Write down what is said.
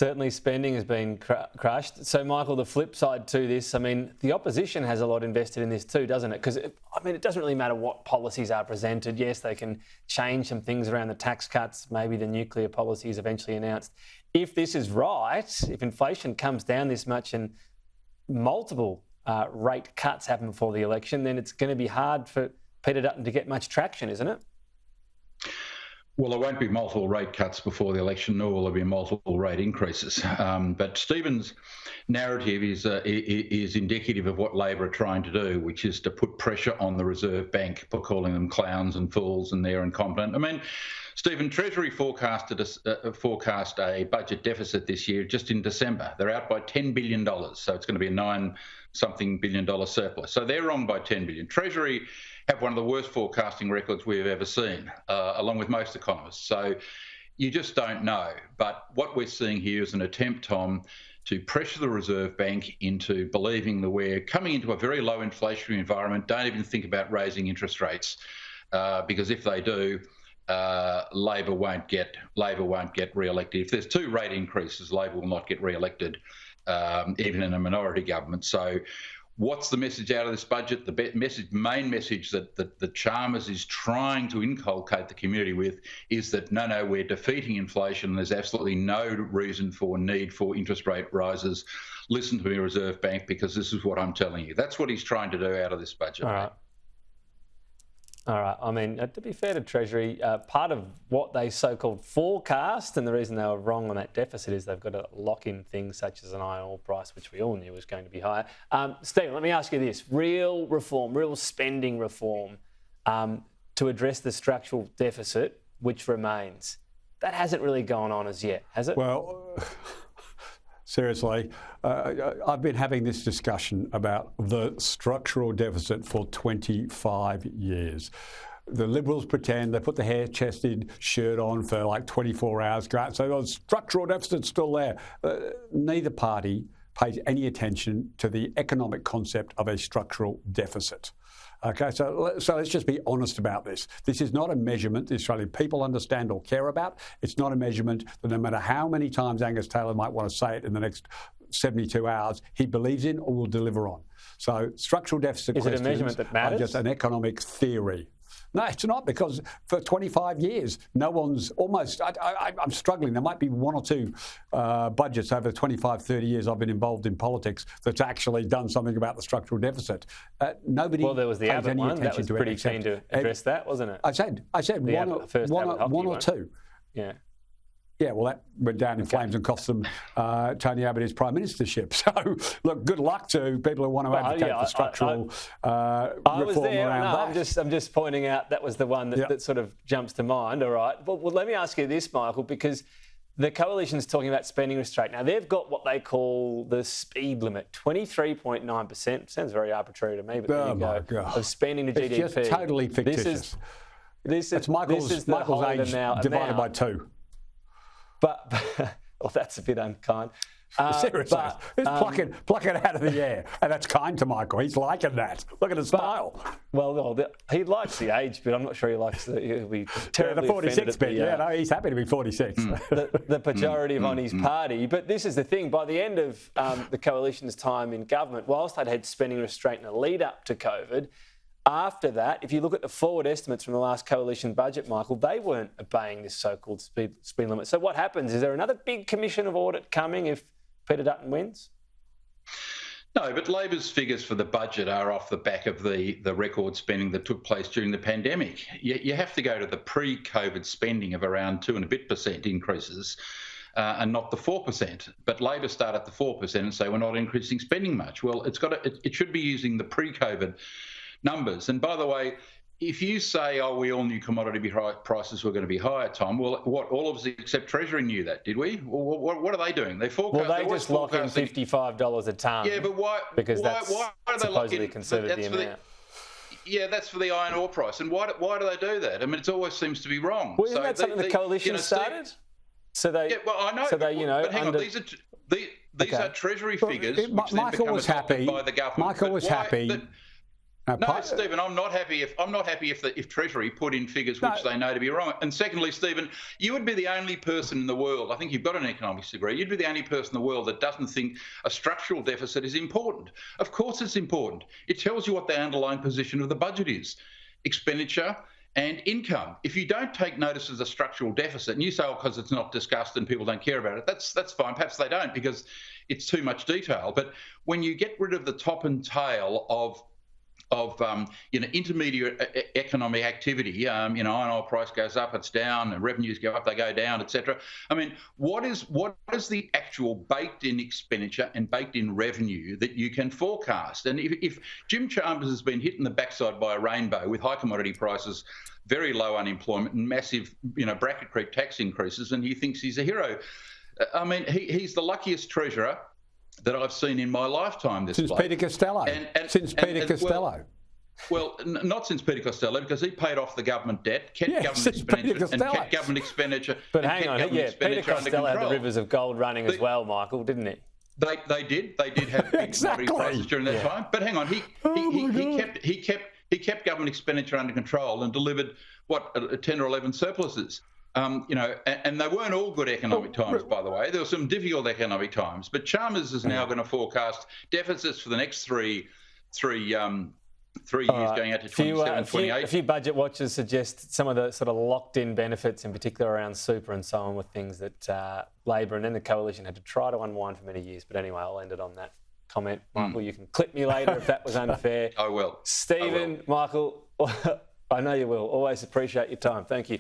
Certainly spending has been crushed. So, Michael, the flip side to this, I mean, the opposition has a lot invested in this too, doesn't it? Because, it doesn't really matter what policies are presented. Yes, they can change some things around the tax cuts, maybe the nuclear policy is eventually announced. If this is right, if inflation comes down this much and multiple rate cuts happen before the election, then it's going to be hard for Peter Dutton to get much traction, isn't it? Well, there won't be multiple rate cuts before the election, nor will there be multiple rate increases. But Stephen's narrative is indicative of what Labor are trying to do, which is to put pressure on the Reserve Bank for calling them clowns and fools and they're incompetent. I mean, Stephen, Treasury forecast a budget deficit this year just in December. They're out by $10 billion, so it's going to be a $9-something billion surplus. So they're wrong by $10 billion. Treasury have one of the worst forecasting records we've ever seen, along with most economists. So you just don't know. But what we're seeing here is an attempt, Tom, to pressure the Reserve Bank into believing that we're coming into a very low inflationary environment. Don't even think about raising interest rates, because if they do, Labor won't get re-elected. If there's 2 rate increases, Labor will not get re-elected, even in a minority government. So what's the message out of this budget? The main message that Chalmers is trying to inculcate the community with is that, no, we're defeating inflation. There's absolutely no reason for need for interest rate rises. Listen to me, Reserve Bank, because this is what I'm telling you. That's what he's trying to do out of this budget. All right. I mean, to be fair to Treasury, part of what they so-called forecast, and the reason they were wrong on that deficit, is they've got to lock in things such as an iron ore price, which we all knew was going to be higher. Stephen, let me ask you this. Real reform, real spending reform to address the structural deficit, which remains. That hasn't really gone on as yet, has it? Well, seriously, I've been having this discussion about the structural deficit for 25 years. The Liberals pretend they put the hair-chested shirt on for like 24 hours, go out and say, the structural deficit's still there. Neither party pays any attention to the economic concept of a structural deficit. Okay, so let's just be honest about this. This is not a measurement the Australian people understand or care about. It's not a measurement that no matter how many times Angus Taylor might want to say it in the next 72 hours, he believes in or will deliver on. So structural deficit questions it a measurement that matters? Are just an economic theory. No, it's not, because for 25 years, no one's I'm struggling. There might be 1 or 2 budgets over 25, 30 years I've been involved in politics that's actually done something about the structural deficit. Nobody Well, there was the pays Abbott any one. attention That was pretty keen to address that, wasn't it? I said one or two. Yeah. Yeah, well, that went down in flames and cost them Tony Abbott his prime ministership. So, look, good luck to people who want to advocate for structural reform around that. I'm just pointing out that was the one that sort of jumps to mind. All right. Well, let me ask you this, Michael, because the coalition's talking about spending restraint. Now, they've got what they call the speed limit, 23.9%. Sounds very arbitrary to me, but there you go. God. Of spending to GDP. It's just totally fictitious. It's Michael's age divided by 2. But well, that's a bit unkind. Seriously, pluck it out of the air. And that's kind to Michael. He's liking that. Look at his smile. Well, he likes the age bit. I'm not sure he likes he'll be terribly the 46 bit. No, he's happy to be 46. The pejorative on his party. But this is the thing. By the end of the coalition's time in government, whilst they'd had spending restraint in the lead up to COVID, after that, if you look at the forward estimates from the last coalition budget, Michael, they weren't obeying this so-called speed limit. So what happens? Is there another big commission of audit coming if Peter Dutton wins? No, but Labor's figures for the budget are off the back of the record spending that took place during the pandemic. You have to go to the pre-COVID spending of around 2 and a bit% increases and not the 4%. But Labor start at the 4% and say we're not increasing spending much. Well, it should be using the pre-COVID numbers. And by the way, if you say, we all knew commodity prices were going to be higher, Tom, well, all of us except Treasury knew that, did we? Well, what are they doing? They just lock in $55 a tonne. Yeah, but why? Because why are they supposedly considered the amount. Yeah, that's for the iron ore price. And why do they do that? I mean, it always seems to be wrong. Well, isn't that something the coalition started? Yeah, well, I know. But hang on, these are Treasury figures. Michael was happy. By the government. Michael was happy. No, Stephen, I'm not happy if Treasury put in figures which they know to be wrong. And secondly, Stephen, you would be the only person in the world, I think you've got an economics degree, you'd be the only person in the world that doesn't think a structural deficit is important. Of course it's important. It tells you what the underlying position of the budget is, expenditure and income. If you don't take notice of the structural deficit, and you say, because it's not discussed and people don't care about it, that's fine. Perhaps they don't because it's too much detail. But when you get rid of the top and tail of intermediate economic activity, iron ore price goes up, it's down, and revenues go up, they go down, etc. I mean, what is the actual baked-in expenditure and baked-in revenue that you can forecast? And if Jim Chalmers has been hit in the backside by a rainbow with high commodity prices, very low unemployment, and massive, bracket creep tax increases, and he thinks he's a hero, I mean, he's the luckiest treasurer that I've seen in my lifetime. Since Peter Costello. Peter Costello. Well, not since Peter Costello, because he paid off the government debt, kept government expenditure. But hang on, Peter Costello had the rivers of gold running as well, Michael, didn't he? They did have big commodity prices during that time. But hang on, he kept government expenditure under control and delivered 10 or 11 surpluses. And they weren't all good economic times, by the way. There were some difficult economic times. But Chalmers is now going to forecast deficits for the next three years going out to 27, 28. A few budget watchers suggest some of the sort of locked-in benefits, in particular around super and so on, were things that Labor and then the Coalition had to try to unwind for many years. But anyway, I'll end it on that comment. Michael, you can clip me later if that was unfair. I will. Stephen, Michael, I know you will. Always appreciate your time. Thank you.